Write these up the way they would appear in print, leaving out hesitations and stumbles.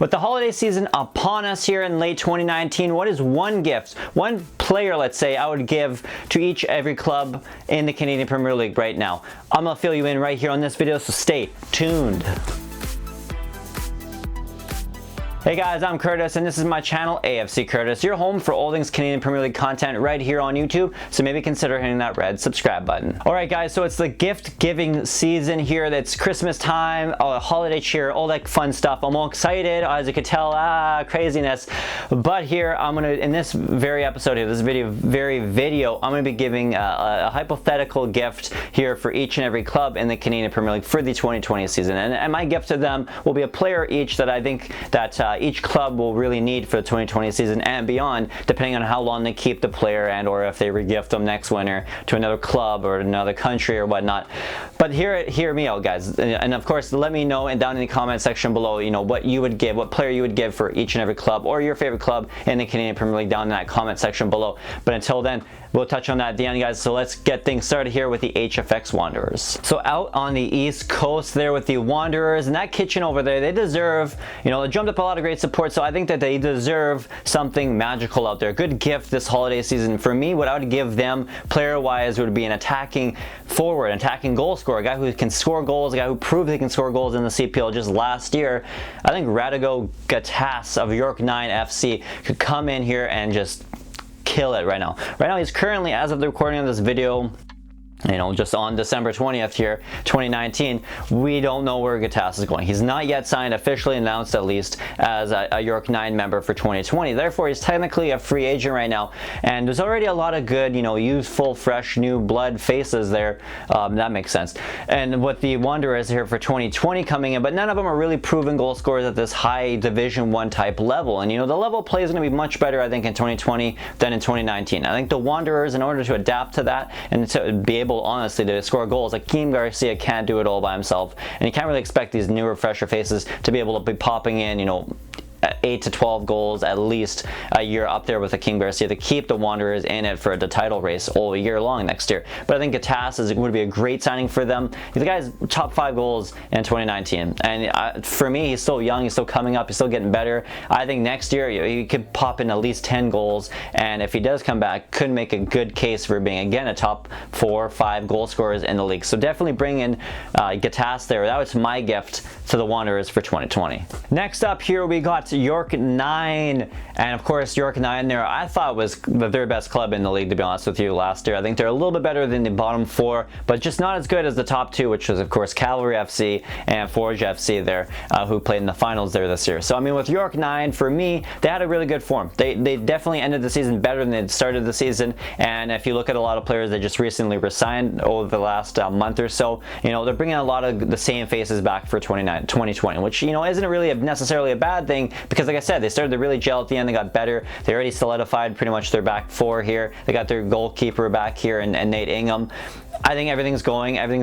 With the holiday season upon us here in late 2019, what is one gift, one player, let's say, I would give to every club in the Canadian Premier League right now? I'm going to fill you in right here on this video, so stay tuned. Hey guys, I'm Curtis and this is my channel A.F.C. Curtis, your home for all things Canadian Premier League content right here on YouTube, so maybe consider hitting that red subscribe button. Alright guys, so it's the gift giving season here. That's Christmas time, holiday cheer, all that fun stuff. I'm all excited, as you can tell, craziness. But here, I'm going to, in this very episode here, this video, I'm going to be giving a hypothetical gift here for each and every club in the Canadian Premier League for the 2020 season. And my gift to them will be a player each that I think that each club will really need for the 2020 season and beyond, depending on how long they keep the player and or if they regift them next winter to another club or another country or whatnot. But hear me out, guys, and of course let me know and down in the comment section below, you know, what you would give, what player you would give for each and every club or your favorite club in the Canadian Premier League down in that comment section below. But until then, we'll touch on that at the end, guys. So let's get things started here with the HFX Wanderers. So out on the East Coast there with the Wanderers, and that kitchen over there, they deserve, you know, they jumped up a lot of great support, so I think that they deserve something magical out there. Good gift this holiday season. For me, what I would give them player-wise would be an attacking forward, attacking goal scorer, a guy who can score goals, a guy who proved he can score goals in the CPL just last year. I think RODRIGO GATTAS of York 9 FC could come in here and just kill it right now. Right now, he's currently, as of the recording of this video, you know, just on December 20th here, 2019, we don't know where GATTAS is going. He's not yet signed, officially announced at least, as a York 9 member for 2020. Therefore, he's technically a free agent right now. And there's already a lot of good, you know, youthful, fresh, new blood faces there. That makes sense. And with the Wanderers here for 2020 coming in, but none of them are really proven goal scorers at this high Division 1 type level. And, you know, the level of play is going to be much better, I think, in 2020 than in 2019. I think the Wanderers, in order to adapt to that and to be able honestly to score goals, like Akeem Garcia can't do it all by himself, and you can't really expect these newer, fresher faces to be able to be popping in, you know, 8 to 12 goals at least a year up there with Akeem Garcia to keep the Wanderers in it for the title race all year long next year. But I think GATTAS would be a great signing for them. The guy's top 5 goals in 2019, and for me, he's still young, he's still coming up, he's still getting better. I think next year he could pop in at least 10 goals, and if he does come back, could make a good case for being again a top 4 or 5 goal scorers in the league. So definitely bring in GATTAS there. That was my gift to the Wanderers for 2020. Next up here, we got York 9, and of course York 9 there I thought was their best club in the league, to be honest with you, last year. I think they're a little bit better than the bottom 4, but just not as good as the top 2, which was of course Cavalry FC and Forge FC there, who played in the finals there this year. So I mean, with York 9, for me, they had a really good form. They definitely ended the season better than they started the season, and if you look at a lot of players that just recently resigned over the last month or so, you know, they're bringing a lot of the same faces back for 2020, which, you know, isn't really necessarily a bad thing, because like I said, they started to really gel at the end. They got better. They already solidified pretty much their back 4 here. They got their goalkeeper back here and Nate Ingham. I think everything's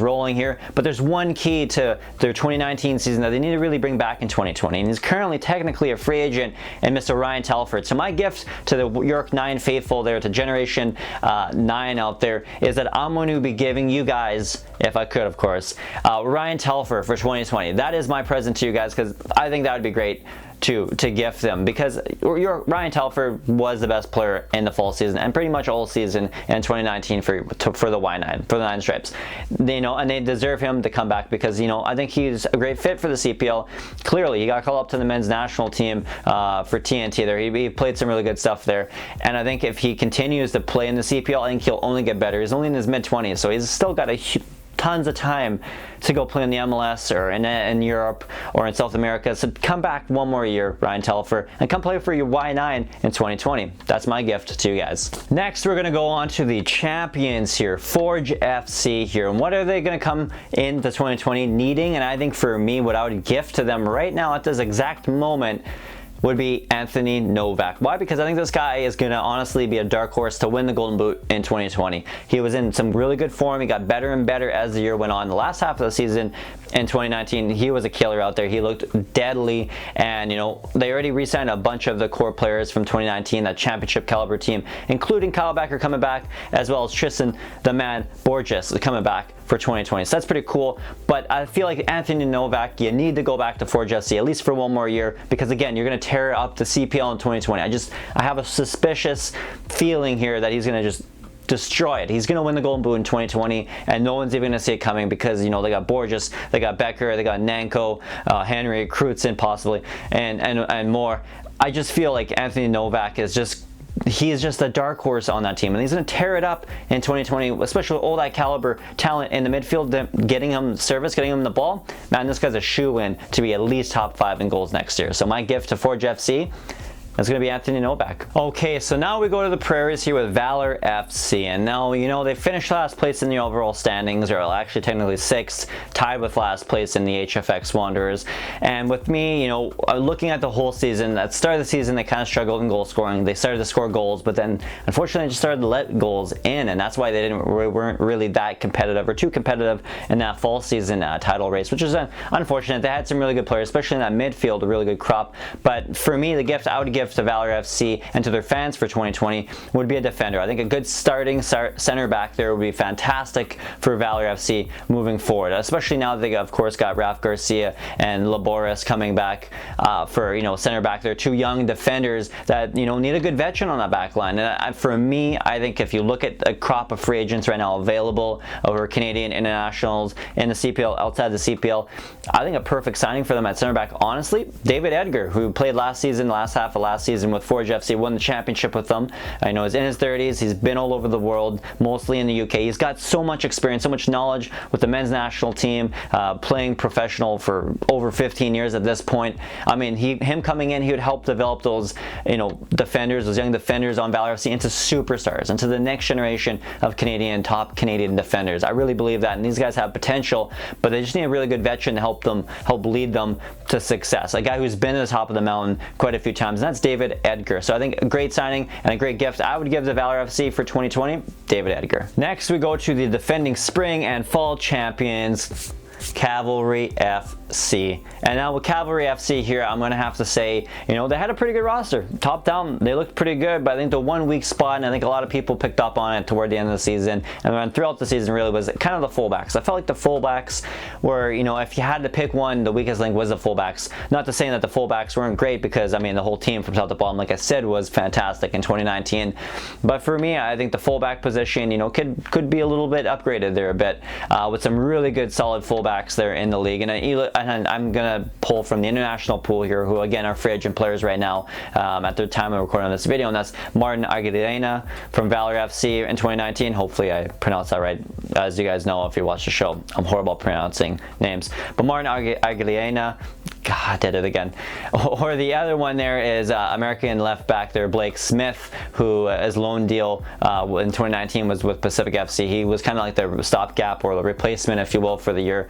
rolling here, but there's one key to their 2019 season that they need to really bring back in 2020, and he's currently technically a free agent, and Mr. Ryan Telford. So my gift to the York 9 faithful there, to Generation 9 out there, is that I'm going to be giving you guys, if I could of course, Ryan Telford for 2020. That is my present to you guys, because I think that would be great to gift them, because Ryan Telfer was the best player in the fall season and pretty much all season in 2019 for the Y9, for the 9 Stripes. You know, and they deserve him to come back, because, you know, I think he's a great fit for the CPL. Clearly, he got called up to the men's national team for TNT there. He played some really good stuff there, and I think if he continues to play in the CPL, I think he'll only get better. He's only in his mid-20s, so he's still got tons of time to go play in the MLS or in Europe or in South America. So come back one more year, Ryan Telfer, and come play for your Y9 in 2020. That's my gift to you guys. Next, we're going to go on to the champions here, Forge FC here. And what are they going to come into 2020 needing? And I think for me, what I would gift to them right now at this exact moment would be Anthony Novak. Why? Because I think this guy is going to honestly be a dark horse to win the Golden Boot in 2020. He was in some really good form. He got better and better as the year went on. The last half of the season in 2019, he was a killer out there. He looked deadly, and you know, they already re-signed a bunch of the core players from 2019, that championship caliber team, including Kyle Becker coming back, as well as Tristan the Man Borges coming back for 2020. So that's pretty cool. But I feel like Anthony Novak, you need to go back to Forge FC at least for one more year, because again, you're going to tear up the CPL in 2020. I have a suspicious feeling here that he's going to just destroy it. He's going to win the Golden Boot in 2020, and no one's even going to see it coming, because, you know, they got Borges, they got Becker, they got Nanko, Henry, Crutzen possibly, and more. I just feel like Anthony Novak is just, he is just a dark horse on that team, and he's going to tear it up in 2020, especially with all that caliber talent in the midfield, getting him service, getting him the ball. Man, this guy's a shoe-in to be at least top 5 in goals next year. So my gift to Forge FC, that's going to be Anthony Novak. Okay, so now we go to the Prairies here with Valor FC. And now, you know, they finished last place in the overall standings, or actually technically 6th, tied with last place in the HFX Wanderers. And with me, you know, looking at the whole season, at the start of the season, they kind of struggled in goal scoring. They started to score goals, but then unfortunately just started to let goals in, and that's why they weren't really that competitive, or too competitive in that fall season title race, which is unfortunate. They had some really good players, especially in that midfield, a really good crop. But for me, the gift I would give to Valor FC and to their fans for 2020 would be a defender. I think a good starting center back there would be fantastic for Valor FC moving forward, especially now that they, of course, got Raf Garcia and Laboris coming back for, you know, center back. They're 2 young defenders that, you know, need a good veteran on that back line. And for me, I think if you look at a crop of free agents right now available over Canadian internationals in the CPL, outside the CPL, I think a perfect signing for them at center back, honestly, David Edgar, who played last half of last season with Forge FC, won the championship with them. I know he's in his 30s, he's been all over the world, mostly in the UK. He's got so much experience, so much knowledge with the men's national team, playing professional for over 15 years at this point. I mean, him coming in, he would help develop those, you know, defenders, those young defenders on Valor FC into superstars, into the next generation of top Canadian defenders. I really believe that, and these guys have potential, but they just need a really good veteran to help lead them to success. A guy who's been to the top of the mountain quite a few times, and that's David Edgar. So I think a great signing and a great gift I would give to Valor FC for 2020, David Edgar. Next, we go to the defending spring and fall champions, Cavalry FC. And now with Cavalry FC here, I'm going to have to say, you know, they had a pretty good roster. Top down, they looked pretty good, but I think the one weak spot, and I think a lot of people picked up on it toward the end of the season, and then throughout the season really, was kind of the fullbacks. I felt like the fullbacks were, you know, if you had to pick one, the weakest link was the fullbacks. Not to say that the fullbacks weren't great, because I mean, the whole team from top to bottom, like I said, was fantastic in 2019. But for me, I think the fullback position, you know, could be a little bit upgraded there a bit, with some really good solid fullbacks there in the league. And I'm gonna pull from the international pool here, who again are free agent players right now at the time of recording this video, and that's Martin Arguinarena from Valor FC in 2019. Hopefully I pronounced that right. As you guys know, if you watch the show, I'm horrible at pronouncing names. But Martin Arguinarena, God, I did it again. Or the other one there is American left back there, Blake Smith, who his loan deal in 2019 was with Pacific FC. He was kind of like the stopgap, or the replacement, if you will, for the year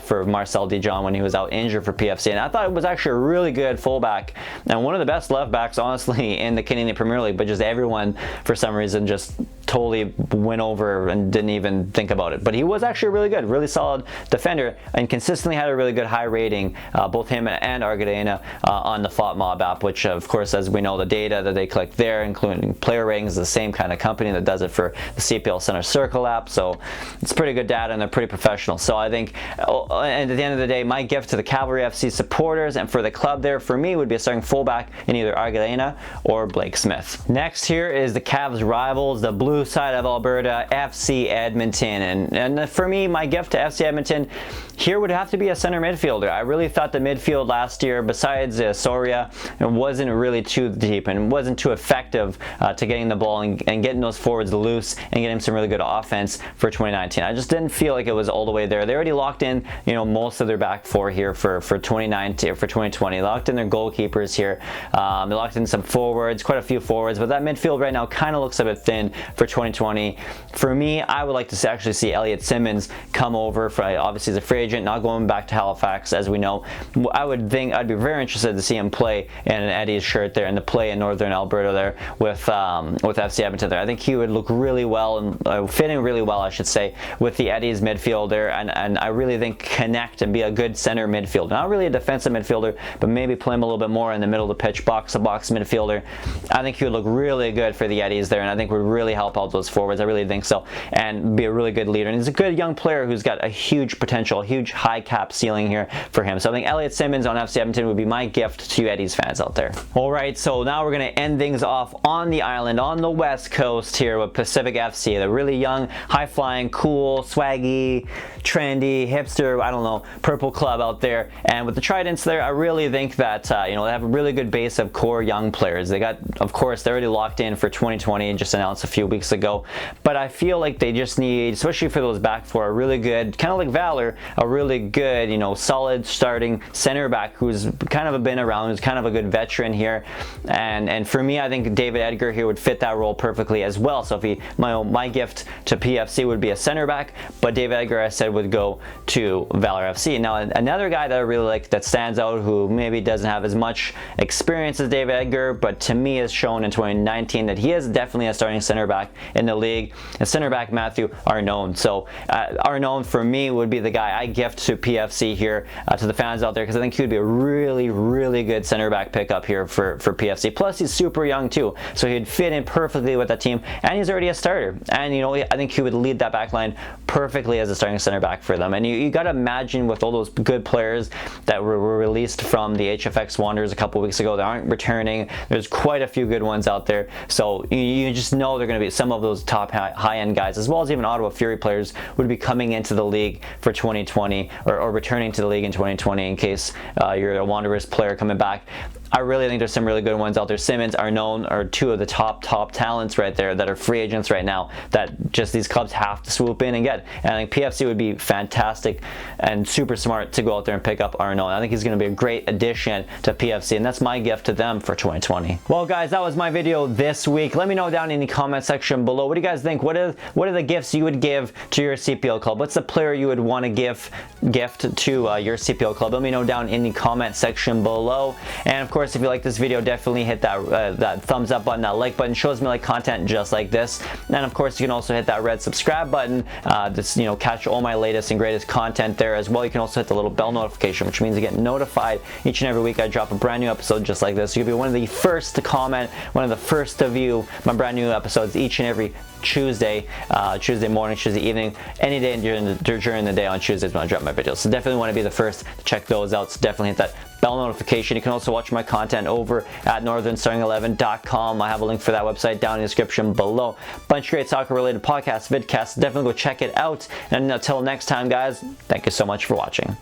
for Marcel Dijon when he was out injured for PFC. And I thought it was actually a really good fullback, and one of the best left backs, honestly, in the Canadian Premier League, but just everyone, for some reason, just totally went over and didn't even think about it. But he was actually really good, really solid defender, and consistently had a really good high rating, both him and Arguinarena on the FOTMob app, which of course, as we know, the data that they collect there, including player ratings, is the same kind of company that does it for the CPL Center Circle app. So it's pretty good data, and they're pretty professional. So I think, and at the end of the day, my gift to the Cavalry FC supporters and for the club there, for me, would be a starting fullback in either Arguinarena or Blake Smith. Next here is the Cavs rivals, the blue side of Alberta, FC Edmonton. And for me, my gift to FC Edmonton here would have to be a center midfielder. I really thought the midfield last year, besides Soria, wasn't really too deep and wasn't too effective to getting the ball and getting those forwards loose and getting some really good offense for 2019. I just didn't feel like it was all the way there. They already locked in, you know, most of their back four here for 2019 or for 2020. They locked in their goalkeepers here. They locked in some forwards, quite a few forwards, but that midfield right now kind of looks a bit thin for 2020. For me, I would like to actually see Elliot Simmons come over. Obviously, he's a free agent, not going back to Halifax, as we know. I'd be very interested to see him play in an Eddie's shirt there and to play in Northern Alberta there with FC Edmonton there. I think he would look really well and fit in really well, I should say, with the Eddie's midfield there, and I really think connect and be a good center midfielder. Not really a defensive midfielder, but maybe play him a little bit more in the middle of the pitch, box-to-box midfielder. I think he would look really good for the Eddies there, and I think would really help help out those forwards. I really think so, and be a really good leader. And he's a good young player who's got a huge potential, a huge high cap ceiling here for him. So I think Elliot Simmons on FC Edmonton would be my gift to you Eddies fans out there. All right, so now we're going to end things off on the island, on the West Coast here with Pacific FC, the really young, high-flying, cool, swaggy, trendy, hipster, I don't know, purple club out there. And with the Tridents there, I really think that, you know, they have a really good base of core young players. They got, of course, they're already locked in for 2020 and just announced a few weeks ago. But I feel like they just need, especially for those back four, a really good, kind of like Valor, a really good, you know, solid starting center back who's kind of been around, who's kind of a good veteran here. And for me, I think David Edgar here would fit that role perfectly as well. So if he, my gift to PFC would be a center back, but David Edgar, I said, would go to Valor FC. Now, another guy that I really like that stands out, who maybe doesn't have as much experience as David Edgar, but to me has shown in 2019 that he is definitely a starting center back in the league, and center back Matthew Arnone. So Arnone for me would be the guy I gift to PFC here, to the fans out there, because I think he would be a really, really good center back pickup here for PFC. Plus he's super young too, so he'd fit in perfectly with that team, and he's already a starter, and you know, I think he would lead that back line perfectly as a starting center back for them. And you got to imagine, with all those good players that were released from the HFX Wanderers a couple weeks ago that aren't returning, there's quite a few good ones out there, so you just know they're going to be some of those top high-end guys, as well as even Ottawa Fury players would be coming into the league for 2020, or returning to the league in 2020 in case you're a Wanderers player coming back. I really think there's some really good ones out there. Simmons, Arnone are two of the top talents right there that are free agents right now that just these clubs have to swoop in and get. And I think PFC would be fantastic and super smart to go out there and pick up Arnone. I think he's going to be a great addition to PFC, and that's my gift to them for 2020. Well, guys, that was my video this week. Let me know down in the comment section below. What do you guys think? What are the gifts you would give to your CPL club? What's the player you would want to gift to your CPL club? Let me know down in the comment section below. And of course, if you like this video, definitely hit that thumbs up button, that like button. Shows me like content just like this. And of course, you can also hit that red subscribe button to, you know, catch all my latest and greatest content there as well. You can also hit the little bell notification, which means you get notified each and every week I drop a brand new episode just like this. You'll be one of the first to comment, one of the first to view my brand new episodes each and every Tuesday, Tuesday morning, Tuesday evening, any day during the day on Tuesdays when I drop my videos. So definitely want to be the first to check those out. So definitely hit that bell notification. You can also watch my content over at northernstarting11.com. I have a link for that website down in the description below. Bunch of great soccer related podcasts, vidcasts. Definitely go check it out. And until next time, guys, thank you so much for watching.